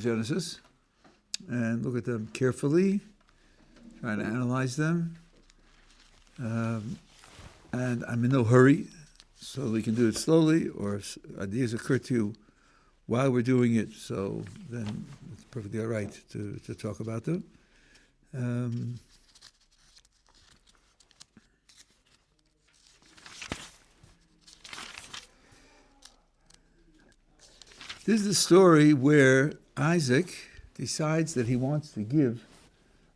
Genesis and look at them carefully, try to analyze them. And I'm in no hurry, so we can do it slowly, or if ideas occur to you while we're doing it, so then it's perfectly all right to talk about them. This is the story where Isaac decides that he wants to give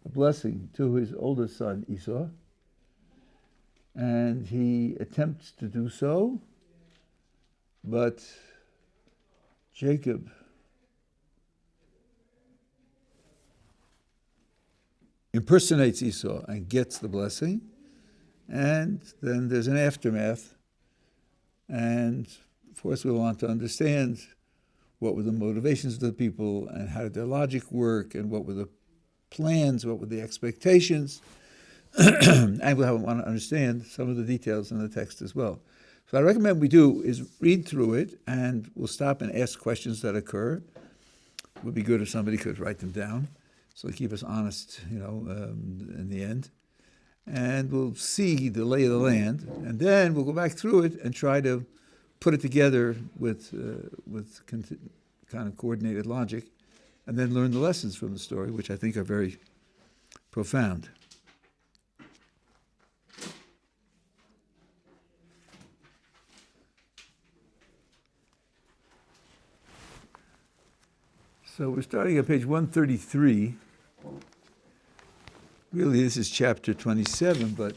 a blessing to his oldest son, Esau, and he attempts to do so, but Jacob impersonates Esau and gets the blessing, and then there's an aftermath, and of course we want to understand what were the motivations of the people, and how did their logic work, and what were the plans, what were the expectations, and we'll want to understand some of the details in the text as well. So what I recommend we do is read through it, and we'll stop and ask questions that occur. It would be good if somebody could write them down, so to keep us honest, in the end. And we'll see the lay of the land, and then we'll go back through it and try to put it together with kind of coordinated logic, and then learn the lessons from the story, which I think are very profound. So we're starting at page 133. Really, this is chapter 27, but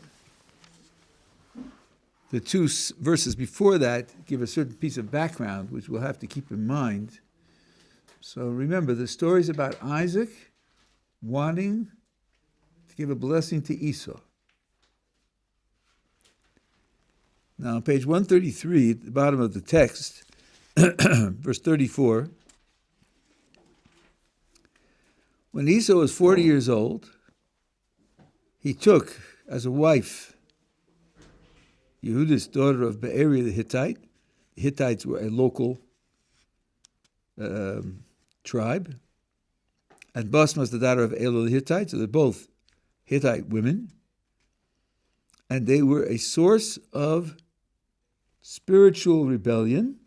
the two verses before that give a certain piece of background, which we'll have to keep in mind. So remember, the story is about Isaac wanting to give a blessing to Esau. Now, on page 133, at the bottom of the text, verse 34, when Esau was 40 years old, he took as a wife Yehudah's daughter of Be'eri the Hittite. The Hittites were a local tribe. And Basma was the daughter of Elul the Hittite, so they're both Hittite women. And they were a source of spiritual rebellion,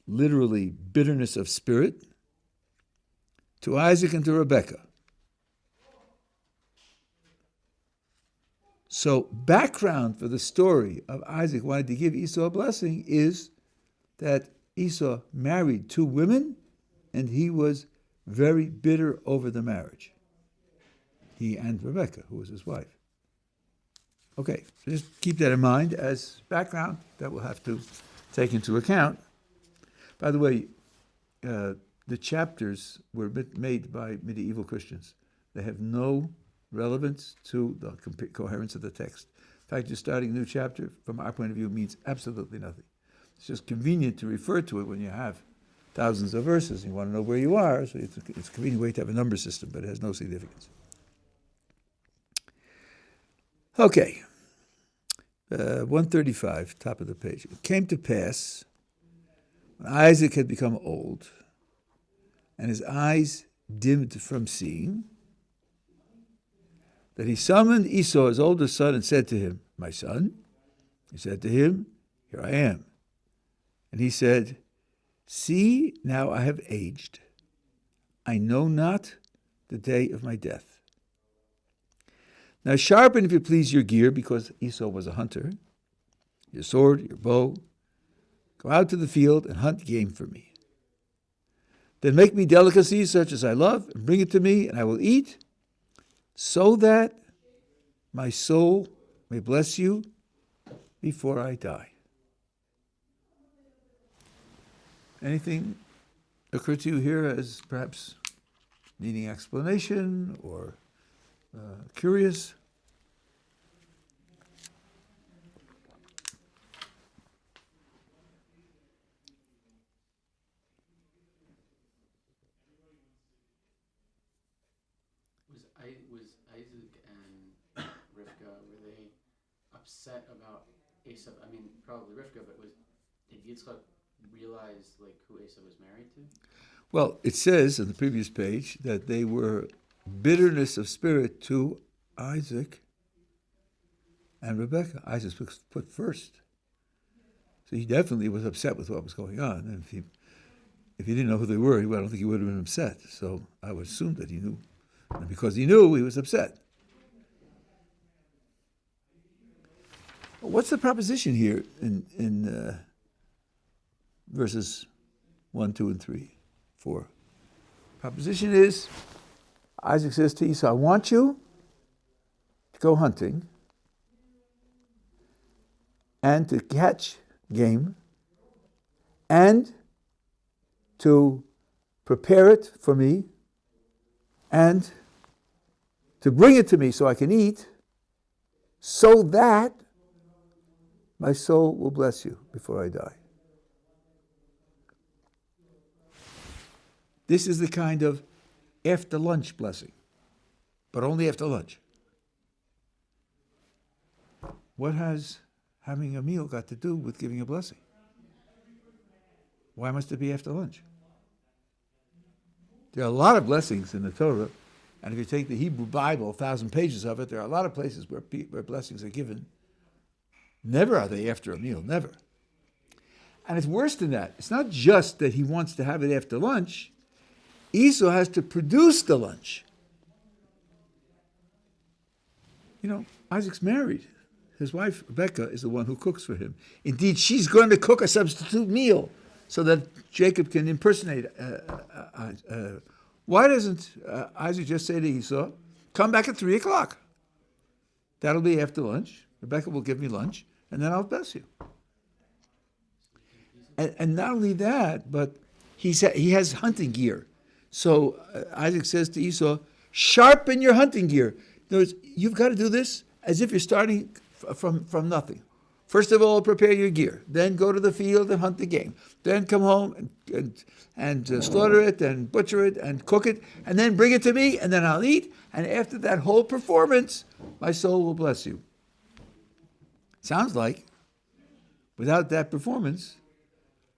literally bitterness of spirit, to Isaac and to Rebekah. So background for the story of Isaac wanting to give Esau a blessing is that Esau married two women, and he was very bitter over the marriage. He and Rebekah, who was his wife. Okay, so just keep that in mind as background that we'll have to take into account. By the way, the chapters were made by medieval Christians. They have no relevance to the coherence of the text. In fact, just starting a new chapter, from our point of view, means absolutely nothing. It's just convenient to refer to it when you have thousands of verses and you want to know where you are, so it's a convenient way to have a number system, but it has no significance. Okay, 135, top of the page. It came to pass, when Isaac had become old, and his eyes dimmed from seeing, that he summoned Esau, his oldest son, and said to him, "My son?" He said to him, "Here I am." And he said, "See, now I have aged. I know not the day of my death. Now sharpen, if you please, your gear," because Esau was a hunter, "your sword, your bow. Go out to the field and hunt game for me. Then make me delicacies such as I love, and bring it to me, and I will eat, so that my soul may bless you before I die." Anything occur to you here as perhaps needing explanation or curious? Was Isaac and Rivka, were they upset about Esau? I mean, probably Rivka, but did Yitzchak realize like who Esau was married to? Well, it says on the previous page that they were bitterness of spirit to Isaac and Rebekah. Isaac was put first. So he definitely was upset with what was going on. And if he didn't know who they were, I don't think he would have been upset. So I would assume that he knew. And because he knew, he was upset. What's the proposition here in verses 1, 2, and 3, 4? Proposition is, Isaac says to Esau, I want you to go hunting and to catch game and to prepare it for me and to bring it to me so I can eat, so that my soul will bless you before I die. This is the kind of after lunch blessing, but only after lunch. What has having a meal got to do with giving a blessing? Why must it be after lunch? There are a lot of blessings in the Torah, and if you take the Hebrew Bible, 1,000 pages of it, there are a lot of places where blessings are given. Never are they after a meal, never. And it's worse than that. It's not just that he wants to have it after lunch. Esau has to produce the lunch. You know, Isaac's married. His wife, Rebekah, is the one who cooks for him. Indeed, she's going to cook a substitute meal so that Jacob can impersonate. Why doesn't Isaac just say to Esau, come back at 3 o'clock? That'll be after lunch. Rebekah will give me lunch, and then I'll bless you. And not only that, but he has hunting gear. So Isaac says to Esau, sharpen your hunting gear. In other words, you've got to do this as if you're starting from nothing. First of all, prepare your gear. Then go to the field and hunt the game. Then come home and slaughter it and butcher it and cook it. And then bring it to me, and then I'll eat. And after that whole performance, my soul will bless you. Sounds like, without that performance,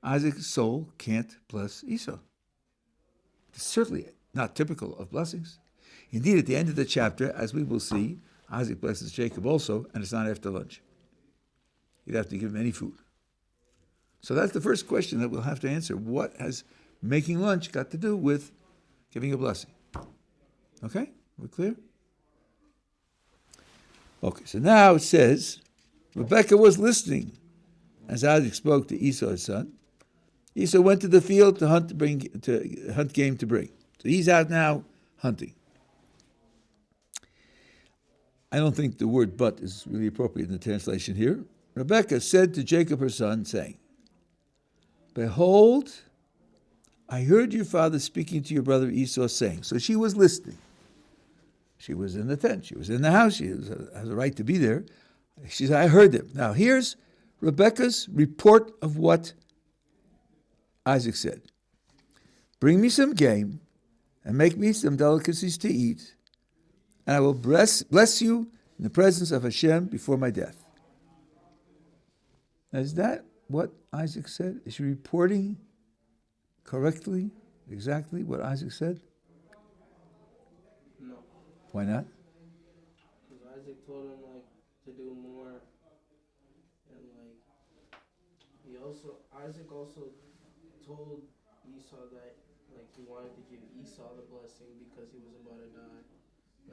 Isaac's soul can't bless Esau. It's certainly not typical of blessings. Indeed, at the end of the chapter, as we will see, Isaac blesses Jacob also, and it's not after lunch. You'd have to give him any food. So that's the first question that we'll have to answer. What has making lunch got to do with giving a blessing? Okay? We're clear? Okay, so now it says, Rebekah was listening as Isaac spoke to Esau, his son. Esau went to the field to hunt game to bring. So he's out now hunting. I don't think the word but is really appropriate in the translation here. Rebekah said to Jacob her son, saying, behold, I heard your father speaking to your brother Esau, saying. So she was listening. She was in the tent. She was in the house. She has a right to be there. She said, I heard them. Now here's Rebekah's report of what Isaac said. Bring me some game and make me some delicacies to eat, and I will bless you in the presence of Hashem before my death. Now, is that what Isaac said? Is she reporting correctly, exactly what Isaac said? No. Why not? Because Isaac told him to do more, and Isaac also told Esau that he wanted to give Esau the blessing because he was about to die.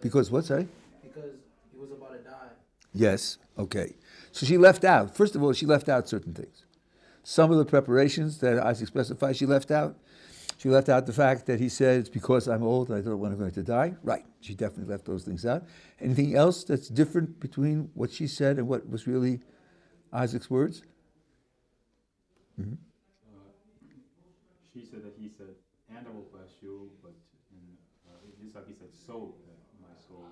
Because what, sorry? Because he was about to die. Yes, okay. So she left out, first of all, she left out certain things. Some of the preparations that Isaac specified, she left out. She left out the fact that he said, it's because I'm old and I don't want to go to die. Right, she definitely left those things out. Anything else that's different between what she said and what was really Isaac's words? Mm-hmm. She said that he said, and I will bless you, but in Isaac he said, so that my soul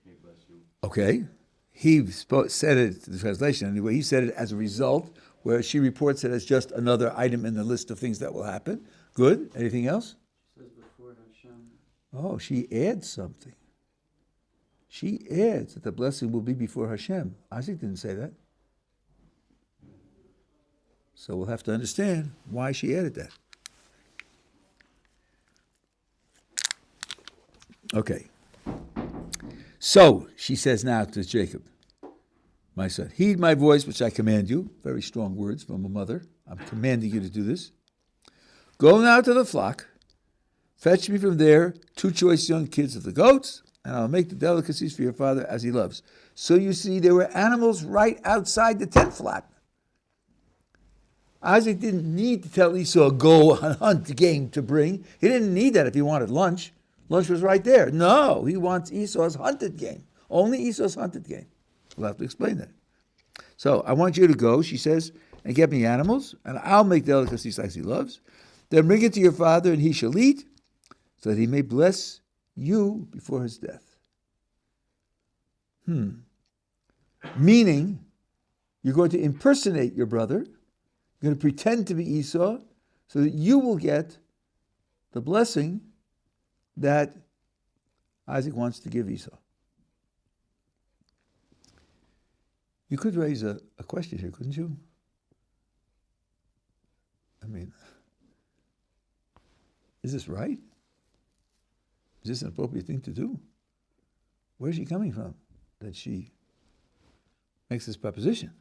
may bless you. Okay. He said it, the translation anyway, he said it as a result, where she reports it as just another item in the list of things that will happen. Good. Anything else? She says before Hashem. Oh, she adds something. She adds that the blessing will be before Hashem. Isaac didn't say that. So we'll have to understand why she added that. Okay. So she says now to Jacob, my son, heed my voice which I command you. Very strong words from a mother. I'm commanding you to do this. Go now to the flock, fetch me from there 2 choice young kids of the goats, and I'll make the delicacies for your father as he loves. So you see, there were animals right outside the tent flap. Isaac didn't need to tell Esau, go hunt game to bring. He didn't need that if he wanted lunch. Lunch was right there. No, he wants Esau's hunted game. Only Esau's hunted game. We'll have to explain that. So I want you to go, she says, and get me animals, and I'll make delicacies as he loves. Then bring it to your father, and he shall eat, so that he may bless you before his death. Meaning, you're going to impersonate your brother. You're going to pretend to be Esau, so that you will get the blessing that Isaac wants to give Esau. You could raise a question here, couldn't you? I mean, is this right? Is this an appropriate thing to do? Where's she coming from that she makes this proposition?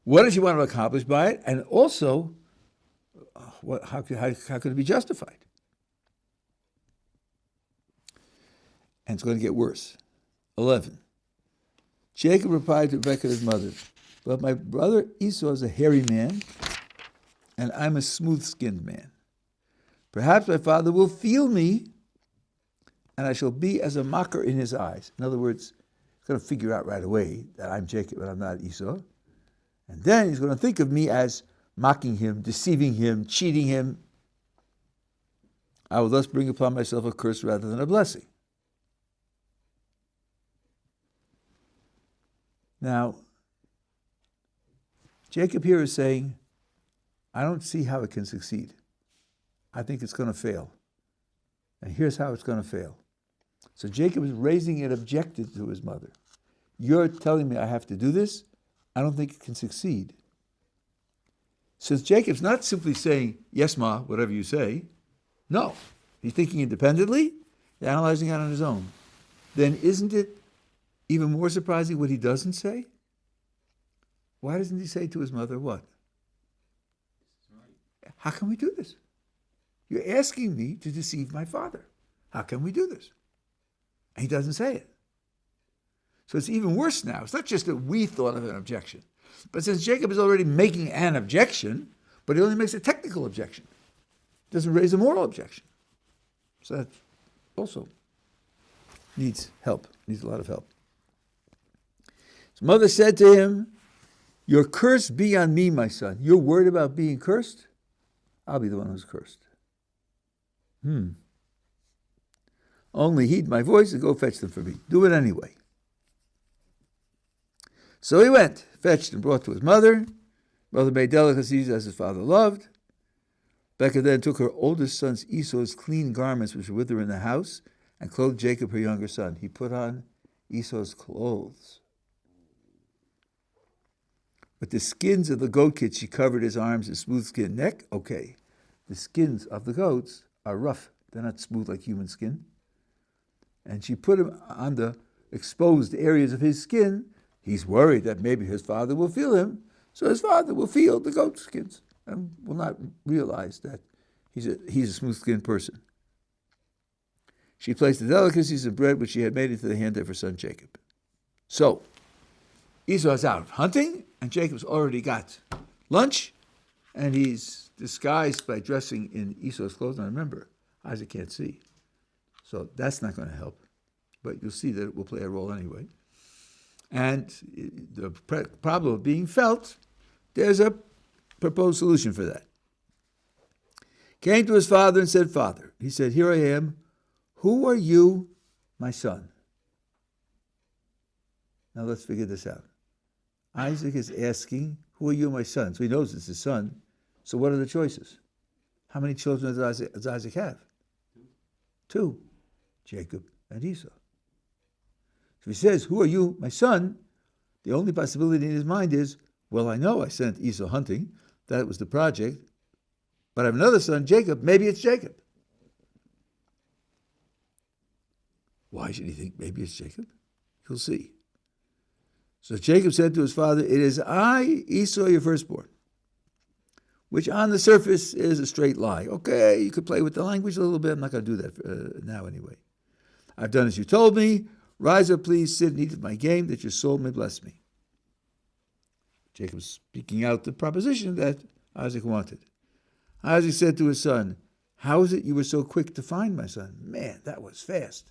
What does she want to accomplish by it? And also, how could it be justified? And it's going to get worse. 11. Jacob replied to Rebekah, his mother, but my brother Esau is a hairy man, and I'm a smooth-skinned man. Perhaps my father will feel me, and I shall be as a mocker in his eyes. In other words, he's going to figure out right away that I'm Jacob and I'm not Esau. And then he's going to think of me as mocking him, deceiving him, cheating him. I will thus bring upon myself a curse rather than a blessing. Now, Jacob here is saying, I don't see how it can succeed. I think it's going to fail. And here's how it's going to fail. So Jacob is raising an objection to his mother. You're telling me I have to do this? I don't think it can succeed. Since Jacob's not simply saying, yes, Ma, whatever you say. No. He's thinking independently, analyzing it on his own. Then isn't it even more surprising what he doesn't say? Why doesn't he say to his mother what? How can we do this? You're asking me to deceive my father. How can we do this? And he doesn't say it. So it's even worse now. It's not just that we thought of an objection, but since Jacob is already making an objection, but he only makes a technical objection, doesn't raise a moral objection. So that also needs help, needs a lot of help. His mother said to him, your curse be on me, my son. You're worried about being cursed? I'll be the one who's cursed. Only heed my voice and go fetch them for me. Do it anyway. So he went, fetched and brought to his mother. Mother made delicacies as his father loved. Rebekah then took her oldest son's Esau's clean garments which were with her in the house and clothed Jacob, her younger son. He put on Esau's clothes. With the skins of the goat kids, she covered his arms and smooth-skinned neck. Okay, the skins of the goats are rough. They're not smooth like human skin. And she put him on the exposed areas of his skin. He's worried that maybe his father will feel him, so his father will feel the goat skins and will not realize that he's a smooth-skinned person. She placed the delicacies of bread which she had made into the hand of her son Jacob. So, Esau's out hunting, and Jacob's already got lunch, and he's disguised by dressing in Esau's clothes. Now remember, Isaac can't see, so that's not going to help, but you'll see that it will play a role anyway. And the problem of being felt, there's a proposed solution for that. Came to his father and said, Father, he said, here I am. Who are you, my son? Now let's figure this out. Isaac is asking, who are you, my son? So he knows it's his son. So what are the choices? How many children does Isaac have? 2. Jacob and Esau. So he says, who are you, my son? The only possibility in his mind is, Well, I know I sent Esau hunting. That was the project. But I have another son, Jacob. Maybe it's Jacob. Why should he think maybe it's Jacob? You'll see. So Jacob said to his father, it is I, Esau, your firstborn, which on the surface is a straight lie. Okay, you could play with the language a little bit. I'm not going to do that now anyway. I've done as you told me. Rise up, please, sit and eat of my game, that your soul may bless me. Jacob speaking out the proposition that Isaac wanted. Isaac said to his son, how is it you were so quick to find my son? Man, that was fast.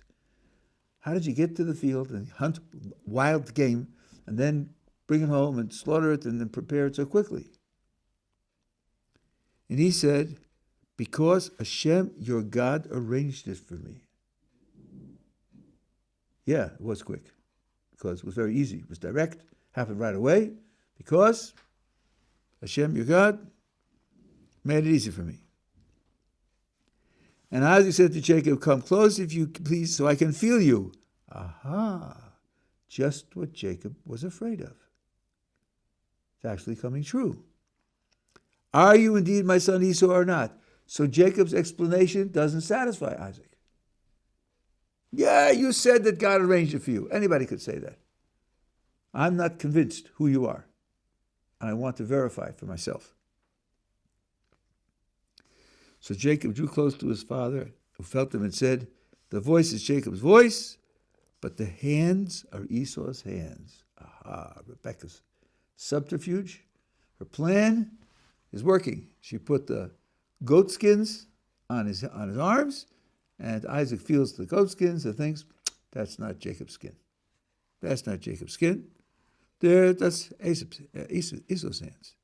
How did you get to the field and hunt wild game and then bring it home and slaughter it and then prepare it so quickly? And he said, because Hashem, your God, arranged it for me. Yeah, it was quick. Because it was very easy. It was direct. Happened right away. Because Hashem, your God, made it easy for me. And Isaac said to Jacob, come close if you please so I can feel you. Aha! Just what Jacob was afraid of. It's actually coming true. Are you indeed my son Esau or not? So Jacob's explanation doesn't satisfy Isaac. Yeah, you said that God arranged it for you. Anybody could say that. I'm not convinced who you are. And I want to verify for myself. So Jacob drew close to his father, who felt him and said, the voice is Jacob's voice, but the hands are Esau's hands. Aha, Rebekah's subterfuge, her plan is working. She put the goat skins on his arms, and Isaac feels the goat skins and thinks, that's not Jacob's skin. That's not Jacob's skin. That's Esau's hands.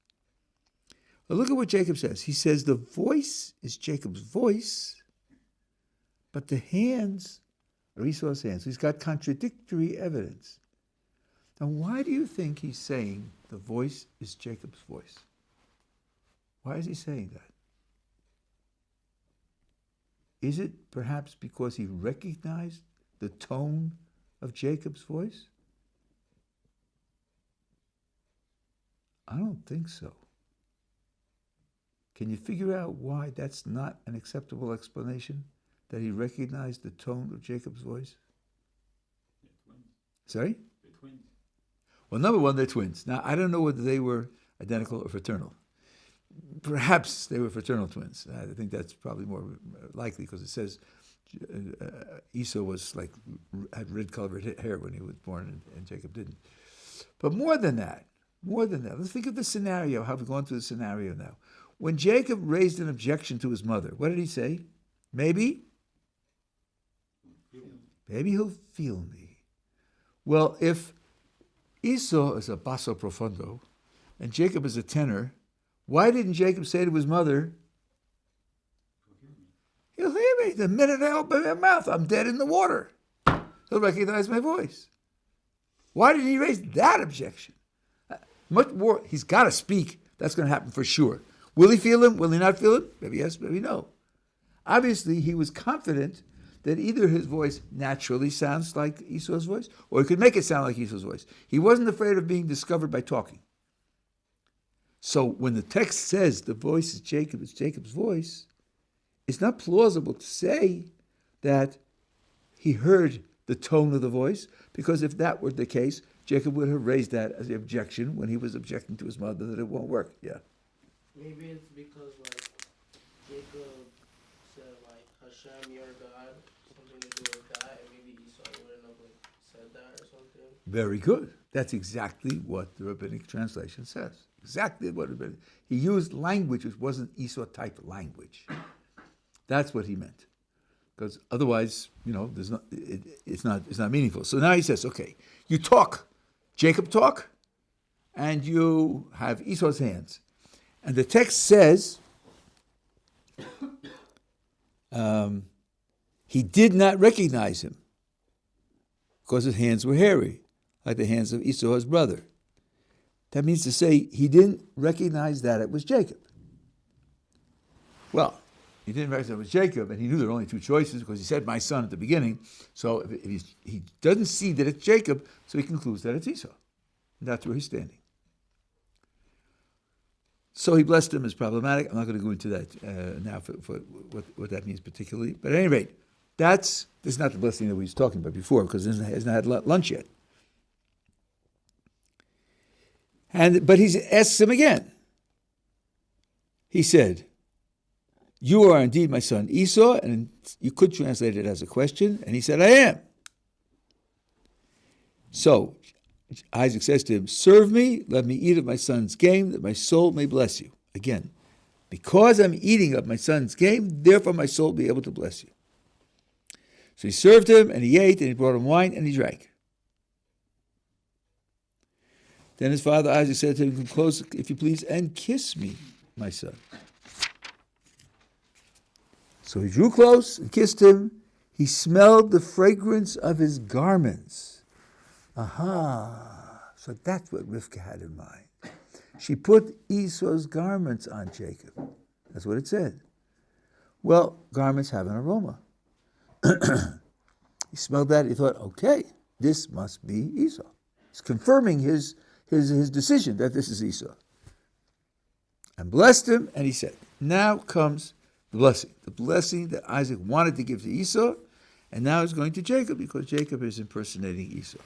But look at what Jacob says. He says the voice is Jacob's voice, but the hands are Esau's hands. He's got contradictory evidence. Now, why do you think he's saying the voice is Jacob's voice? Why is he saying that? Is it perhaps because he recognized the tone of Jacob's voice? I don't think so. Can you figure out why that's not an acceptable explanation? That he recognized the tone of Jacob's voice? They're twins. Sorry? They're twins. Well, number one, they're twins. Now, I don't know whether they were identical or fraternal. Perhaps they were fraternal twins. I think that's probably more likely because it says Esau had red-colored hair when he was born and Jacob didn't. But more than that, let's think of the scenario, how we've gone through the scenario now. When Jacob raised an objection to his mother, what did he say? Maybe he'll feel me. Well, if Esau is a basso profundo and Jacob is a tenor, why didn't Jacob say to his mother, he'll hear me. The minute I open my mouth, I'm dead in the water. He'll recognize my voice. Why didn't he raise that objection? Much more, he's got to speak. That's going to happen for sure. Will he feel him? Will he not feel him? Maybe yes, maybe no. Obviously, he was confident that either his voice naturally sounds like Esau's voice, or he could make it sound like Esau's voice. He wasn't afraid of being discovered by talking. So when the text says the voice is Jacob's voice, it's not plausible to say that he heard the tone of the voice, because if that were the case, Jacob would have raised that as an objection when he was objecting to his mother that it won't work. Yeah. Maybe it's because Jacob said Hashem, your God, something to do with that, and maybe Esau wouldn't have said that or something. Very good. That's exactly what the rabbinic translation says. Exactly what he used language which wasn't Esau-type language. That's what he meant. Because otherwise, it's not meaningful. So now he says, okay, you talk, Jacob talk, and you have Esau's hands. And the text says, he did not recognize him because his hands were hairy, like the hands of Esau, his brother. That means to say he didn't recognize that it was Jacob. Well, he didn't recognize it was Jacob, and he knew there were only two choices because he said my son at the beginning. So if he doesn't see that it's Jacob, so he concludes that it's Esau. And that's where he's standing. So he blessed him is problematic. I'm not going to go into that now for what that means particularly. But at any rate, this is not the blessing that we was talking about before because he hasn't had lunch yet. But he asks him again. He said, "You are indeed my son Esau," and you could translate it as a question. And he said, "I am." So Isaac says to him, "Serve me, let me eat of my son's game, that my soul may bless you." Again, because I'm eating of my son's game, therefore my soul will be able to bless you. So he served him, and he ate, and he brought him wine, and he drank. Then his father Isaac said to him, "Come close, if you please, and kiss me, my son." So he drew close and kissed him. He smelled the fragrance of his garments. Aha! So that's what Rivka had in mind. She put Esau's garments on Jacob. That's what it said. Well, garments have an aroma. He smelled that. He thought, okay, this must be Esau. He's confirming his decision that this is Esau. And blessed him, and he said, now comes the blessing that Isaac wanted to give to Esau, and now is going to Jacob because Jacob is impersonating Esau.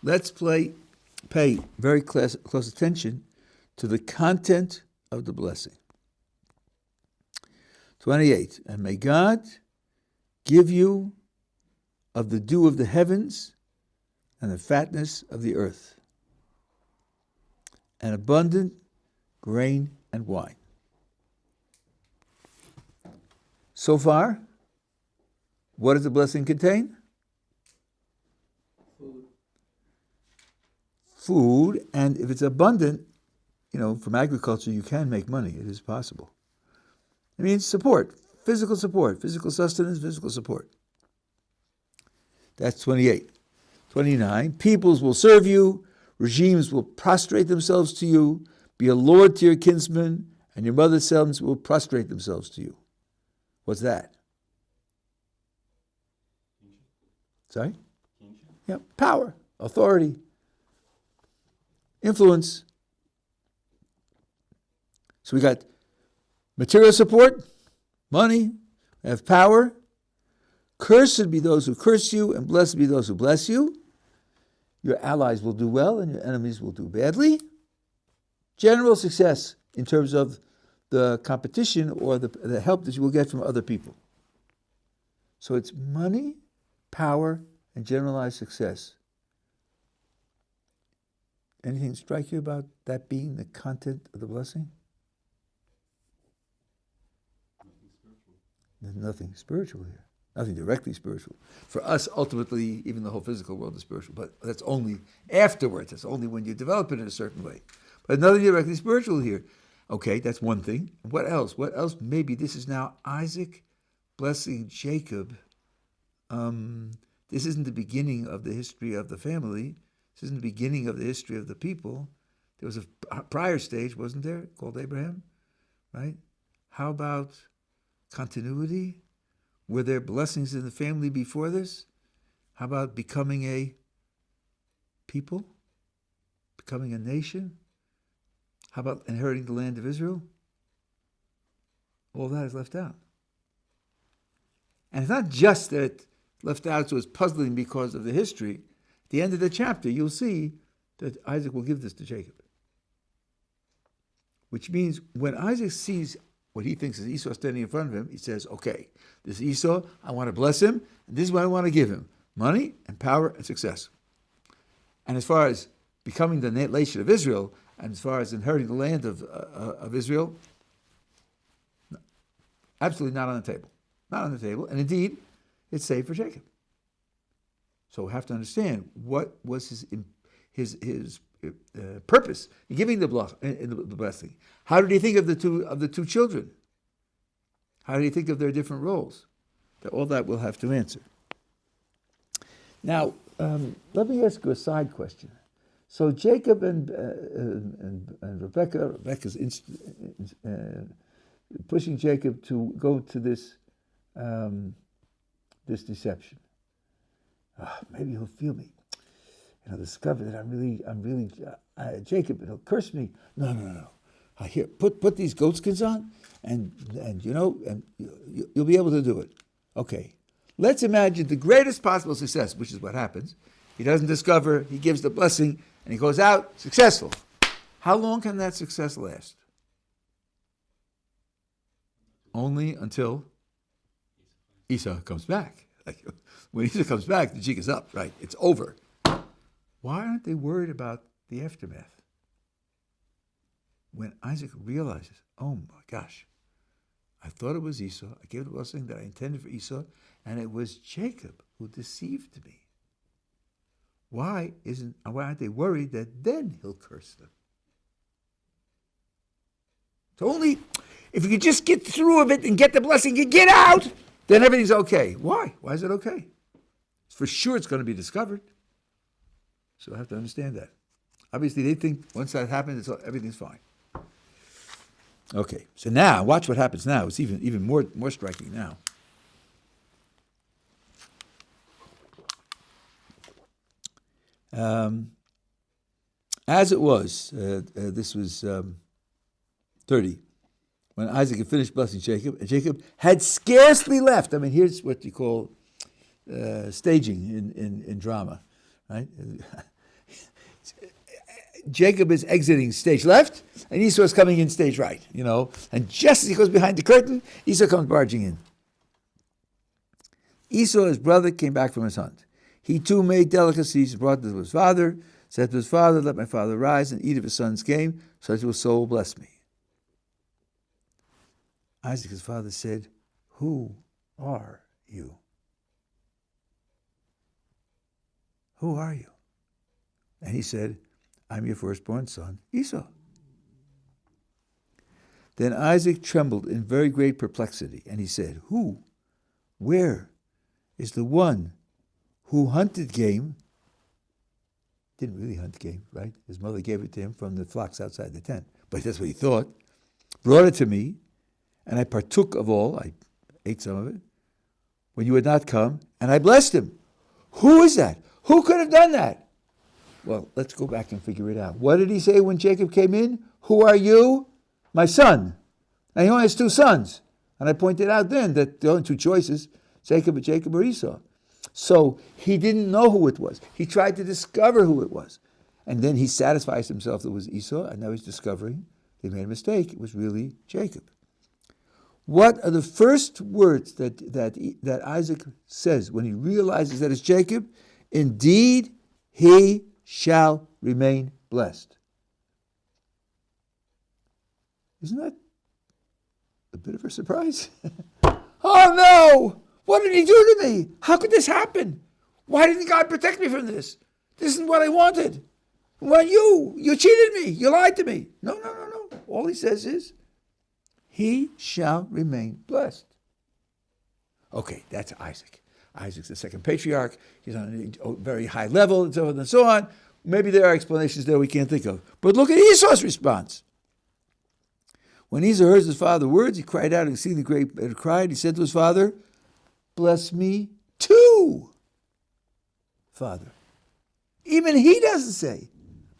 Let's pay very close attention to the content of the blessing. 28, and may God give you of the dew of the heavens and the fatness of the earth, and abundant grain and wine. So far, what does the blessing contain? Food, and if it's abundant, from agriculture you can make money. It is possible. It means support, physical sustenance, physical support. That's 28. 29, peoples will serve you, regimes will prostrate themselves to you, be a lord to your kinsmen, and your mother's sons will prostrate themselves to you. What's that? Sorry? Yeah, power, authority, influence. So we got material support, money, we have power. Cursed be those who curse you, and blessed be those who bless you. Your allies will do well, and your enemies will do badly. General success in terms of the competition or the help that you will get from other people. So it's money, power, and generalized success. Anything strike you about that being the content of the blessing? There's nothing spiritual here. Nothing directly spiritual. For us, ultimately, even the whole physical world is spiritual, but that's only afterwards. That's only when you develop it in a certain way. But nothing directly spiritual here. Okay, that's one thing. What else? What else? Maybe this is now Isaac blessing Jacob. This isn't the beginning of the history of the family. This isn't the beginning of the history of the people. There was a prior stage, wasn't there, called Abraham? Right? How about continuity? Were there blessings in the family before this? How about becoming a people? Becoming a nation? How about inheriting the land of Israel? All that is left out. And it's not just that it's left out so it's puzzling because of the history. At the end of the chapter, you'll see that Isaac will give this to Jacob. Which means when Isaac sees what he thinks is Esau standing in front of him, he says, okay, this is Esau, I want to bless him, and this is what I want to give him. Money and power and success. And as far as becoming the nation of Israel, and as far as inheriting the land of Israel, absolutely not on the table. Not on the table. And indeed, it's saved for Jacob. So we have to understand what was his purpose in giving the blessing. How did he think of the two children? How did he think of their different roles? All that we'll have to answer. Now, let me ask you a side question. So Jacob and Rebecca's pushing Jacob to go to this deception. Maybe he'll feel me. discover that I'm really Jacob, it'll curse me. No. Here, put these goat skins on, and you'll be able to do it. Okay. Let's imagine the greatest possible success, which is what happens. He doesn't discover, he gives the blessing, and he goes out successful. How long can that success last? Only until Esau comes back. Like, when Esau comes back, the jig is up, right? It's over. Why aren't they worried about the aftermath? When Isaac realizes, oh my gosh, I thought it was Esau, I gave the blessing that I intended for Esau, and it was Jacob who deceived me. Why aren't they worried that then he'll curse them? So only if you could just get through of it and get the blessing and get out, then everything's okay. Why? Why is it okay? For sure it's going to be discovered. So I have to understand that. Obviously they think once that happens, everything's fine. Okay, so now, watch what happens now. It's even more striking now. As it was, this was 30, when Isaac had finished blessing Jacob, and Jacob had scarcely left. I mean, here's what you call staging in drama, right? Jacob is exiting stage left, and Esau is coming in stage right, And just as he goes behind the curtain, Esau comes barging in. Esau, his brother, came back from his hunt. He too made delicacies, brought them to his father, said to his father, let my father rise and eat of his son's game, so that his soul bless me. Isaac, his father, said, who are you? Who are you? And he said, I'm your firstborn son, Esau. Then Isaac trembled in very great perplexity, and he said, where is the one who hunted game? Didn't really hunt game, right? His mother gave it to him from the flocks outside the tent. But that's what he thought. Brought it to me, and I partook of all. I ate some of it. When you had not come, and I blessed him. Who is that? Who could have done that? Well, let's go back and figure it out. What did he say when Jacob came in? Who are you? My son. Now he only has two sons. And I pointed out then that the only two choices, Jacob or Esau. So he didn't know who it was. He tried to discover who it was. And then he satisfies himself that it was Esau, and now he's discovering they made a mistake. It was really Jacob. What are the first words that Isaac says when he realizes that it's Jacob? Indeed, he shall remain blessed. Isn't that a bit of a surprise? Oh no! What did he do to me? How could this happen? Why didn't God protect me from this? This isn't what I wanted. Well, you cheated me. You lied to me. No. All he says is, he shall remain blessed. Okay, that's Isaac. Isaac's the second patriarch. He's on a very high level, and so on and so on. Maybe there are explanations there we can't think of. But look at Esau's response. When Esau heard his father's words, he cried out exceedingly great and cried. He said to his father, bless me too, Father. Even he doesn't say,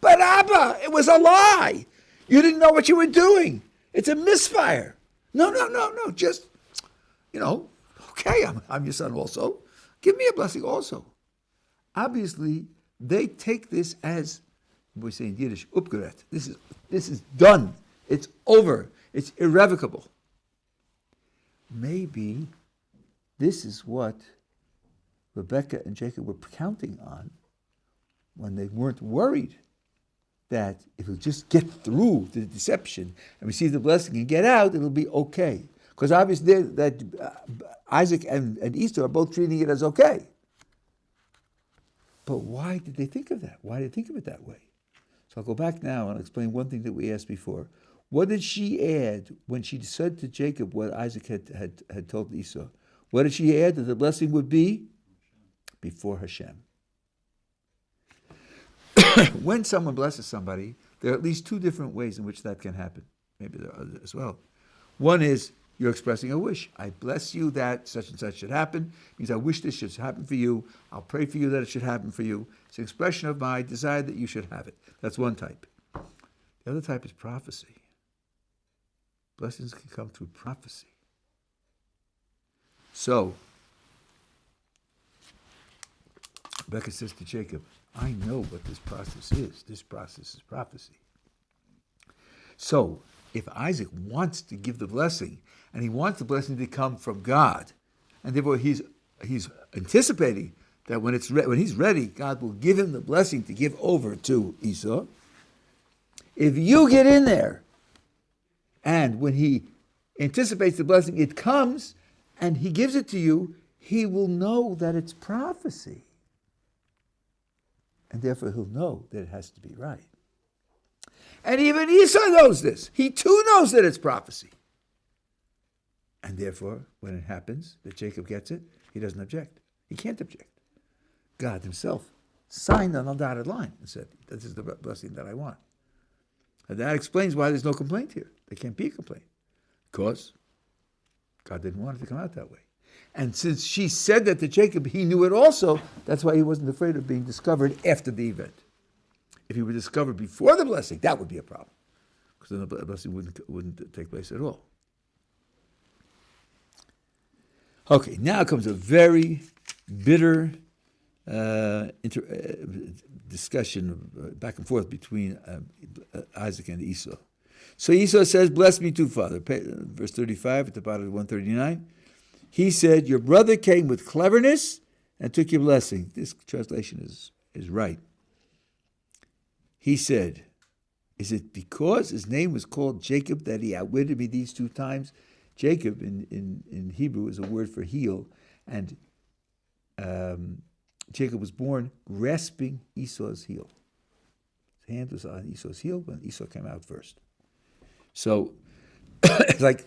but Abba, it was a lie. You didn't know what you were doing. It's a misfire. No. Just, okay, I'm your son also. Give me a blessing also. Obviously, they take this as, we say in Yiddish, upgeret. This is done. It's over. It's irrevocable. Maybe this is what Rebekah and Jacob were counting on when they weren't worried that if we'll just get through the deception and receive the blessing and get out, it'll be okay. Because obviously Isaac and Esau are both treating it as okay. But why did they think of that? Why did they think of it that way? So I'll go back now and explain one thing that we asked before. What did she add when she said to Jacob what Isaac had told Esau? What did she add? That the blessing would be before Hashem. When someone blesses somebody, there are at least two different ways in which that can happen. Maybe there are others as well. One is You're expressing a wish. I bless you that such and such should happen. It means I wish this should happen for you. I'll pray for you that it should happen for you. It's an expression of my desire that you should have it. That's one type. The other type is prophecy. Blessings can come through prophecy. So, Rebecca says to Jacob, I know what this process is. This process is prophecy. So, if Isaac wants to give the blessing, and he wants the blessing to come from God, and therefore he's anticipating that when he's ready, God will give him the blessing to give over to Esau. If you get in there, and when he anticipates the blessing, it comes, and he gives it to you, he will know that it's prophecy. And therefore he'll know that it has to be right. And even Esau knows this. He too knows that it's prophecy. And therefore, when it happens, that Jacob gets it, he doesn't object. He can't object. God himself signed on a dotted line and said, this is the blessing that I want. And that explains why there's no complaint here. There can't be a complaint. Because God didn't want it to come out that way. And since she said that to Jacob, he knew it also. That's why he wasn't afraid of being discovered after the event. If he were discovered before the blessing, that would be a problem. Because then the blessing wouldn't take place at all. Okay, now comes a very bitter discussion back and forth between Isaac and Esau. So Esau says, bless me too, Father. Verse 35 at the bottom of 139. He said, your brother came with cleverness and took your blessing. This translation is right. He said, is it because his name was called Jacob that he outwitted me these 2 times? Jacob in Hebrew is a word for heel, and Jacob was born grasping Esau's heel. His hand was on Esau's heel when Esau came out first. So it's like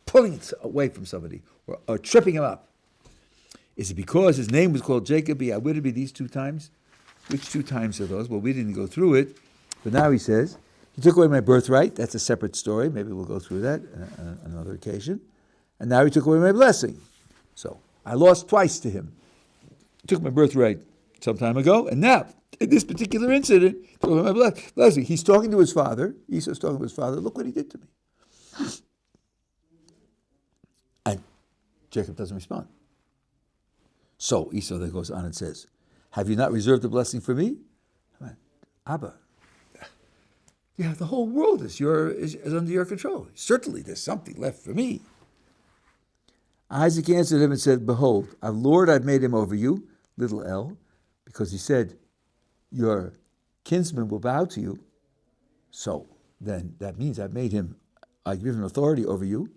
pulling it away from somebody or tripping him up. Is it because his name was called Jacob, he outwitted me these 2 times? Which 2 times are those? Well, we didn't go through it, but now he says, he took away my birthright. That's a separate story. Maybe we'll go through that on another occasion. And now he took away my blessing. So I lost twice to him. He took my birthright some time ago, and now, in this particular incident, he took away my blessing. He's talking to his father. Esau's talking to his father. Look what he did to me. And Jacob doesn't respond. So Esau then goes on and says, have you not reserved the blessing for me? Abba, yeah, the whole world is under your control. Certainly there's something left for me. Isaac answered him and said, behold, Lord, I've made him over you, little L, because he said, your kinsman will bow to you. So then that means I give him authority over you.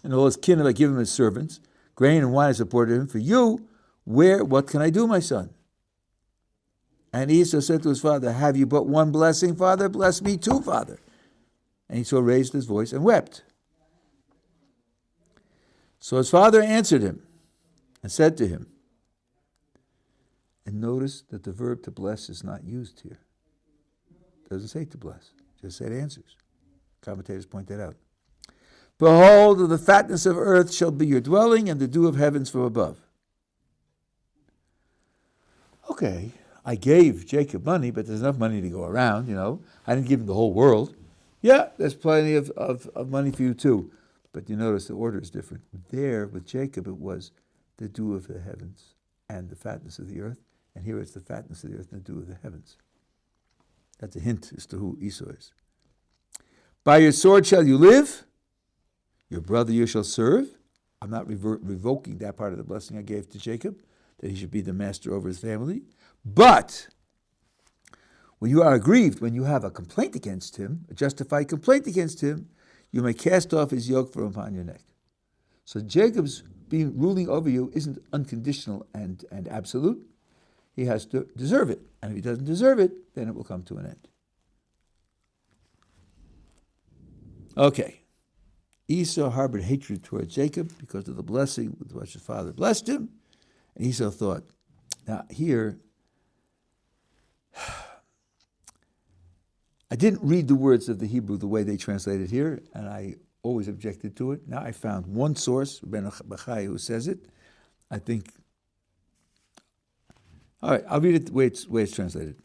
And all his kin I give him as servants. Grain and wine I supported him. For you, what can I do, my son? And Esau said to his father, have you but one blessing, Father? Bless me too, Father. And Esau raised his voice and wept. So his father answered him and said to him, and notice that the verb to bless is not used here. It doesn't say to bless, it just said answers. Commentators point that out. Behold, the fatness of earth shall be your dwelling, and the dew of heavens from above. Okay, I gave Jacob money, but there's enough money to go around, I didn't give him the whole world. Yeah, there's plenty of money for you too. But you notice the order is different. There, with Jacob, it was the dew of the heavens and the fatness of the earth. And here it's the fatness of the earth and the dew of the heavens. That's a hint as to who Esau is. By your sword shall you live. Your brother you shall serve. I'm not revoking that part of the blessing I gave to Jacob, that he should be the master over his family. But when you are aggrieved, when you have a complaint against him, a justified complaint against him, you may cast off his yoke from upon your neck. So Jacob's ruling over you isn't unconditional and absolute. He has to deserve it. And if he doesn't deserve it, then it will come to an end. Okay. Esau harbored hatred toward Jacob because of the blessing with which his father blessed him. And Esau thought, now here, I didn't read the words of the Hebrew the way they translated here, and I always objected to it. Now I found one source, Ben Bachai, who says it. I think. All right, I'll read it the way it's translated.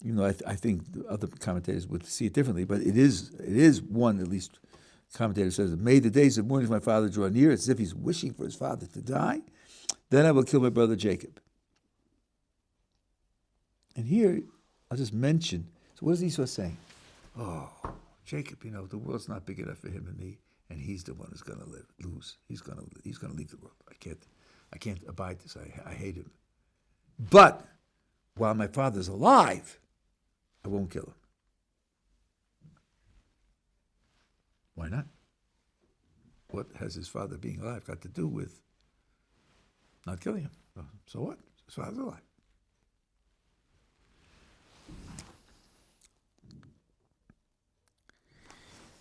You know, I think the other commentators would see it differently, but it is one, at least, commentator says, "May the days of mourning for my father draw near." It's as if he's wishing for his father to die. Then I will kill my brother Jacob. And here, I'll just mention, so what is Esau saying? Oh, Jacob, you know, the world's not big enough for him and me, and he's the one who's going to lose. He's going to leave the world. I can't abide this. I hate him. But while my father's alive, I won't kill him. Why not? What has his father being alive got to do with not killing him? So what? His father's alive.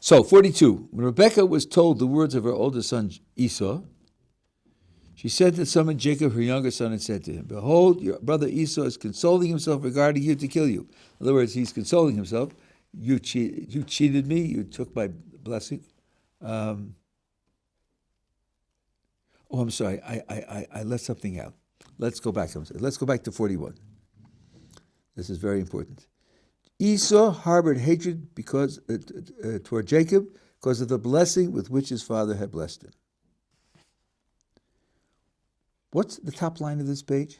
So, 42. When Rebekah was told the words of her oldest son Esau, she sent to summon Jacob, her younger son, and said to him, "Behold, your brother Esau is consoling himself regarding you to kill you." In other words, he's consoling himself. You cheated me. You took my blessing. I'm sorry. I left something out. Let's go back. Let's go back to 41. This is very important. Esau harbored hatred because toward Jacob because of the blessing with which his father had blessed him. What's the top line of this page?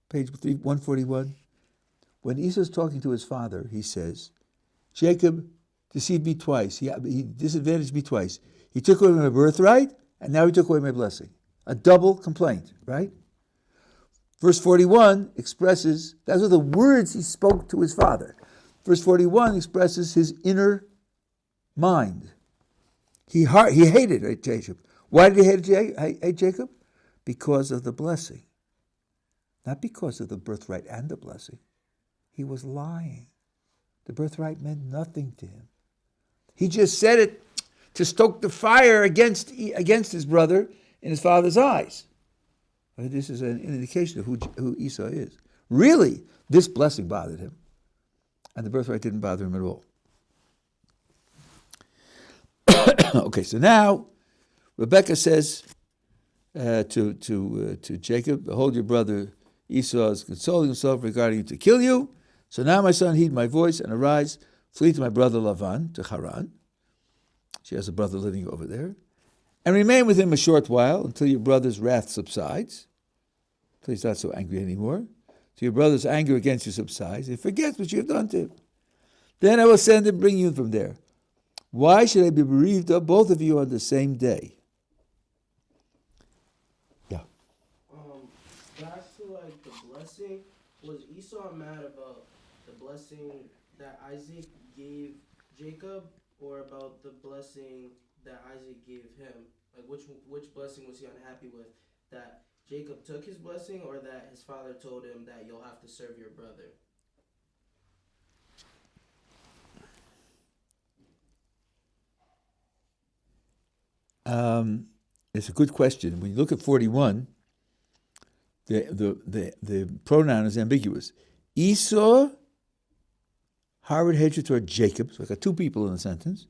Page 141. When Esau's talking to his father, he says, "Jacob deceived me twice. He disadvantaged me twice. He took away my birthright, and now he took away my blessing." A double complaint, right? Verse 41 expresses, those are the words he spoke to his father. Verse 41 expresses his inner mind. He hated Jacob. Why did he hate Jacob? Because of the blessing. Not because of the birthright and the blessing. He was lying. The birthright meant nothing to him. He just said it to stoke the fire against his brother in his father's eyes. This is an indication of who Esau is. Really, this blessing bothered him. And the birthright didn't bother him at all. Okay, so now Rebekah says to Jacob, "Behold, your brother Esau is consoling himself regarding you to kill you. So now, my son, heed my voice and arise, flee to my brother Lavan, to Haran." She has a brother living over there. "And remain with him a short while until your brother's wrath subsides." Until he's not so angry anymore. So your brother's anger against you subsides. He forgets what you have done to him. Then I will send and bring you from there. Why should I be bereaved of both of you on the same day? Yeah. Back to like the blessing. Was Esau mad about the blessing that Isaac gave Jacob, or about the blessing that Isaac gave him? Like which blessing was he unhappy with? That Jacob took his blessing, or that his father told him that you'll have to serve your brother? It's a good question. When you look at 41, the pronoun is ambiguous. Esau harbored hatred toward Jacob, so I got two people in the sentence,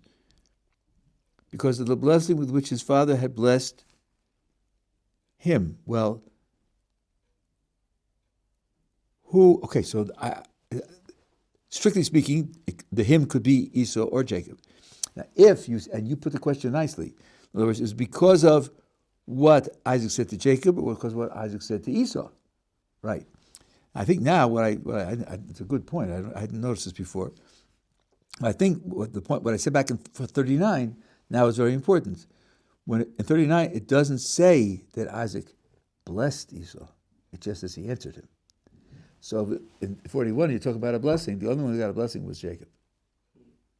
because of the blessing with which his father had blessed him. Well, strictly speaking, the him could be Esau or Jacob. Now, you put the question nicely. In other words, it's because of what Isaac said to Jacob, or because of what Isaac said to Esau, right? I think now it's a good point. I hadn't noticed this before. I think what I said back in 39 now is very important. When in 39 it doesn't say that Isaac blessed Esau; it just says he answered him. So in 41 you talk about a blessing. The only one who got a blessing was Jacob.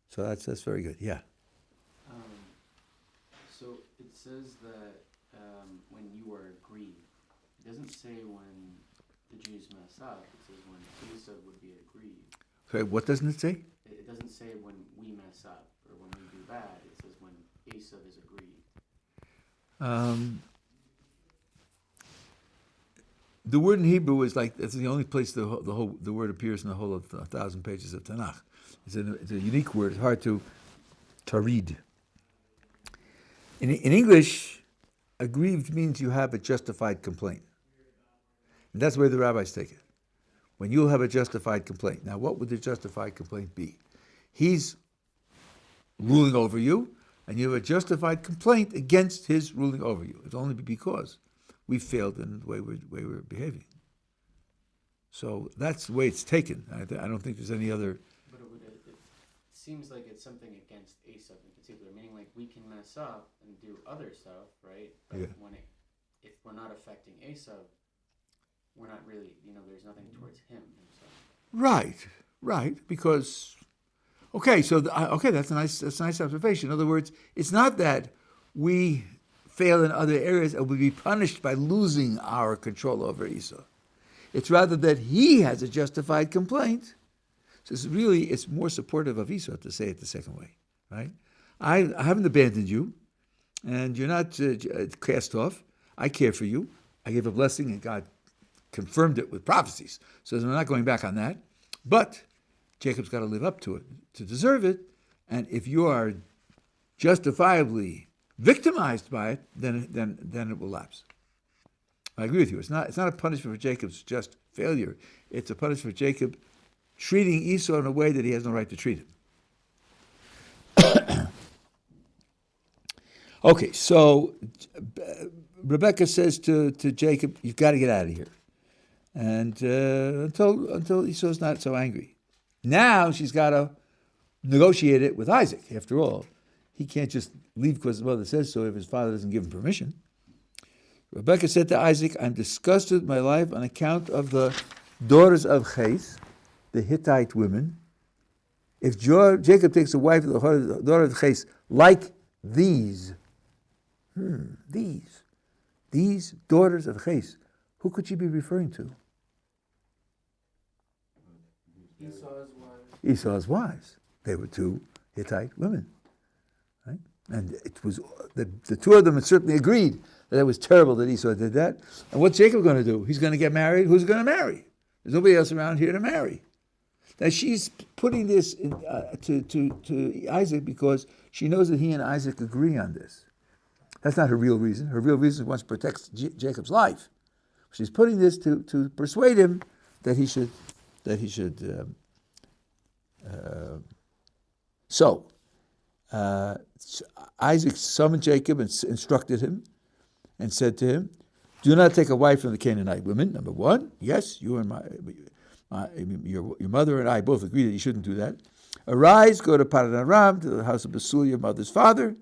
So that's very good. Yeah. So it says that when you are aggrieved, it doesn't say when the Jews mess up. It says when Esau would be aggrieved. Sorry, what doesn't it say? It doesn't say when we mess up or when we do bad. It says when Esau is aggrieved. The word in Hebrew is like, it's the only place the word appears in the whole of 1,000 pages of Tanakh. It's a unique word. It's hard to read. In English, aggrieved means you have a justified complaint. And that's where the rabbis take it. When you'll have a justified complaint. Now, what would the justified complaint be? He's ruling over you, and you have a justified complaint against his ruling over you. It's only because we failed in the way we're behaving. So that's the way it's taken. I don't think there's any other... But it seems like it's something against Esau in particular, meaning like we can mess up and do other stuff, right? But Yeah. if we're not affecting Esau, we're not really, there's nothing towards him himself. Right. Because, that's a nice observation. In other words, it's not that we fail in other areas and we be punished by losing our control over Esau. It's rather that he has a justified complaint. So it's more supportive of Esau to say it the second way, right? I haven't abandoned you, and you're not cast off. I care for you. I gave a blessing, and God confirmed it with prophecies. So I'm not going back on that. But Jacob's got to live up to it to deserve it. And if you are justifiably victimized by it, then it will lapse. I agree with you. It's not a punishment for Jacob's just failure. It's a punishment for Jacob treating Esau in a way that he has no right to treat him. Okay, so Rebecca says to Jacob, "You've got to get out of here," and until Esau's not so angry. Now she's got to negotiate it with Isaac. After all, he can't just leave because his mother says so if his father doesn't give him permission. Rebecca said to Isaac, "I'm disgusted with my life on account of the daughters of Ches, the Hittite women. If Jacob takes a wife of the daughter of Ches, like these daughters of Ches, who could she be referring to?" Esau's wife. Esau's wives. They were two Hittite women, right? And it was the two of them had certainly agreed that it was terrible that Esau did that. And what's Jacob going to do? He's going to get married. Who's going to marry? There's nobody else around here to marry. Now she's putting this to Isaac because she knows that he and Isaac agree on this. That's not her real reason. Her real reason is she wants to protect Jacob's life. She's putting this to persuade him that he should. So Isaac summoned Jacob and instructed him and said to him, "Do not take a wife from the Canaanite women." Number one, yes, you and your mother and I both agree that you shouldn't do that. Arise, go to Padan Aram, to the house of Basul, your mother's father.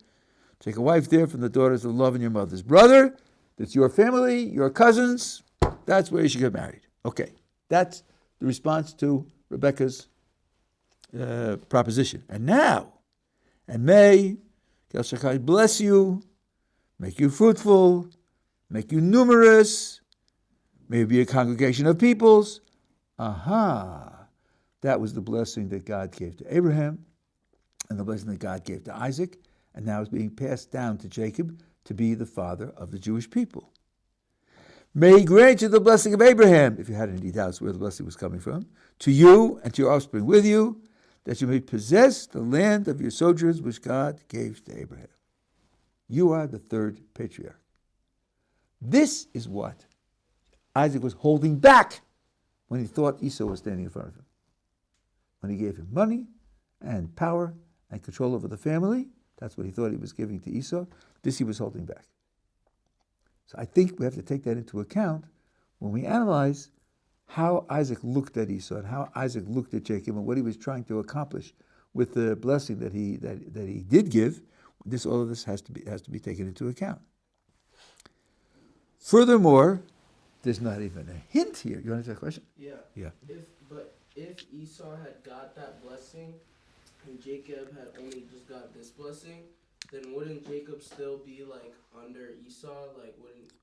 Take a wife there from the daughters of Lavan, your mother's brother. That's your family, your cousins. That's where you should get married. Okay, that's the response to Rebecca's proposition. And now, and may El Shaddai bless you, make you fruitful, make you numerous, may you be a congregation of peoples. That was the blessing that God gave to Abraham and the blessing that God gave to Isaac, and now is being passed down to Jacob to be the father of the Jewish people. May he grant you the blessing of Abraham, if you had any doubts where the blessing was coming from, to you and to your offspring with you, that you may possess the land of your sojourners which God gave to Abraham. You are the third patriarch. This is what Isaac was holding back when he thought Esau was standing in front of him. When he gave him money and power and control over the family, that's what he thought he was giving to Esau. This he was holding back. So I think we have to take that into account when we analyze how Isaac looked at Esau and how Isaac looked at Jacob and what he was trying to accomplish with the blessing that he did give. All of this has to be taken into account. Furthermore, there's not even a hint here. You want to ask that question? Yeah. Yeah. If Esau had got that blessing and Jacob had only just got this blessing, then wouldn't Jacob still be like under Esau? Like wouldn't?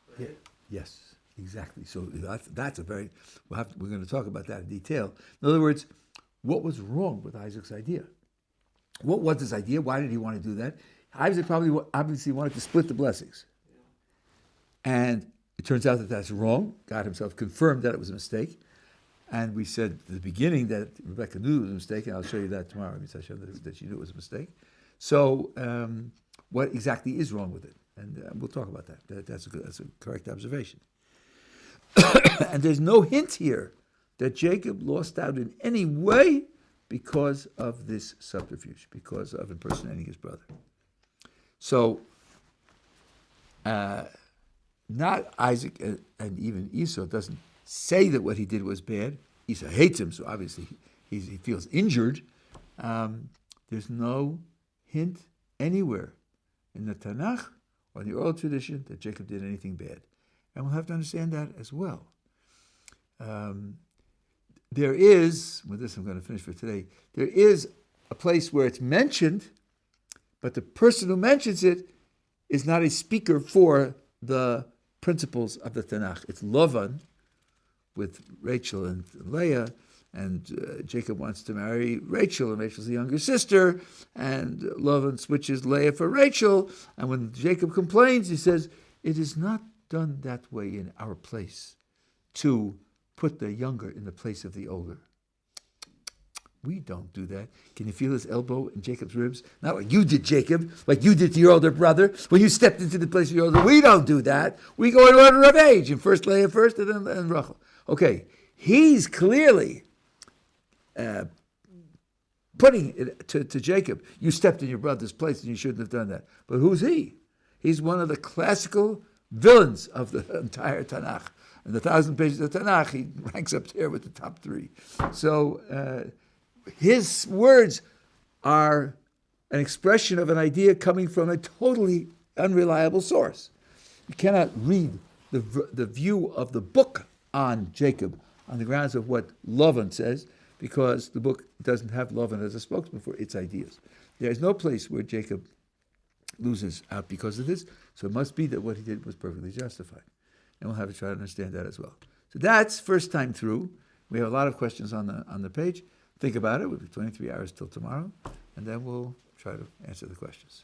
Right? Yeah. Yes. Exactly. So that's a very. We're going to talk about that in detail. In other words, what was wrong with Isaac's idea? What was his idea? Why did he want to do that? Isaac obviously wanted to split the blessings, and it turns out that that's wrong. God Himself confirmed that it was a mistake, and we said at the beginning that Rebecca knew it was a mistake, and I'll show you that tomorrow. I showed that she knew it was a mistake. So what exactly is wrong with it. And we'll talk about that. That's a correct observation. And there's no hint here that Jacob lost out in any way because of this subterfuge, because of impersonating his brother. So, not Isaac and even Esau doesn't say that what he did was bad. Esau hates him, so obviously he feels injured. There's no hint anywhere in the Tanakh or the oral tradition that Jacob did anything bad. And we'll have to understand that as well. There is, with this I'm going to finish for today, there is a place where it's mentioned, but the person who mentions it is not a speaker for the principles of the Tanakh. It's Lavan with Rachel and Leah, and Jacob wants to marry Rachel, and Rachel's the younger sister, and Lavan switches Leah for Rachel, and when Jacob complains, he says, it is not done that way in our place, to put the younger in the place of the older. We don't do that. Can you feel his elbow in Jacob's ribs? Not like you did, Jacob, like you did to your older brother when you stepped into the place of your older. We don't do that. We go in order of age, and first Leah first, and then Rachel. Okay, he's clearly putting it to Jacob, you stepped in your brother's place and you shouldn't have done that. But who's he? He's one of the classical villains of the entire Tanakh. In the 1,000 pages of Tanakh, he ranks up there with the top three. So his words are an expression of an idea coming from a totally unreliable source. You cannot read the view of the book on Jacob on the grounds of what Lavan says, because the book doesn't have Lavan as a spokesman for its ideas. There is no place where Jacob loses out because of this, so it must be that what he did was perfectly justified. And we'll have to try to understand that as well. So that's first time through. We have a lot of questions on the page. Think about it. We'll be 23 hours till tomorrow, and then we'll try to answer the questions.